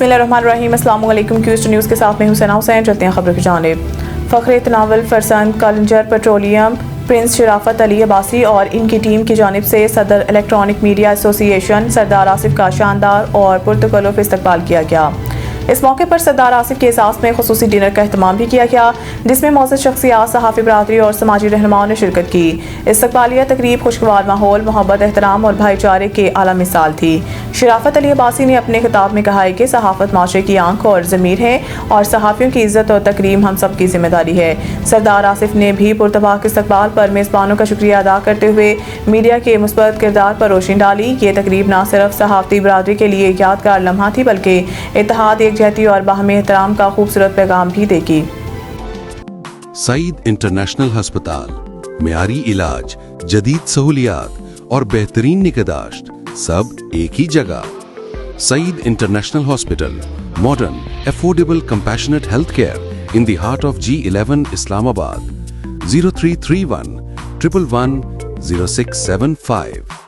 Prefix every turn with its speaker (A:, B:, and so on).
A: بسم اللہ الرحمن الرحیم، السلام علیکم۔ کویسٹ نیوز کے ساتھ میں حسین چلتے ہیں خبروں کی جانب۔ فخر تناول فرزند کلنجر پیٹرولیم پرنس شرافت علی عباسی اور ان کی ٹیم کی جانب سے صدر الیکٹرانک میڈیا ایسوسی ایشن سردار آصف کا شاندار اور پرتکلف استقبال کیا گیا۔ اس موقع پر سردار آصف کے اعزاز میں خصوصی ڈنر کا اہتمام بھی کیا گیا، جس میں معزز شخصیات، صحافی برادری اور سماجی رہنماؤں نے شرکت کی۔ استقبالیہ تقریب خوشگوار ماحول، محبت، احترام اور بھائی چارے کے اعلیٰ مثال تھی۔ شرافت علی عباسی نے اپنے خطاب میں کہا ہے کہ صحافت معاشرے کی آنکھ اور ضمیر ہے اور صحافیوں کی عزت اور تکریم ہم سب کی ذمہ داری ہے۔ سردار آصف نے بھی پرتپاک استقبال پر میزبانوں کا شکریہ ادا کرتے ہوئے میڈیا کے مثبت کردار پر روشنی ڈالی۔ یہ تقریب نہ صرف صحافتی برادری کے لیے یادگار لمحہ تھی بلکہ اتحاد، یکجہتی اور باہمی احترام کا خوبصورت پیغام بھی دے گی۔
B: سعید انٹرنیشنل ہسپتال، معیاری علاج، جدید سہولیات اور بہترین نگہداشت سب ایک ہی جگہ۔ Saeed international hospital, modern, affordable, compassionate health care in the heart of G11 Islamabad. 0331 111 0675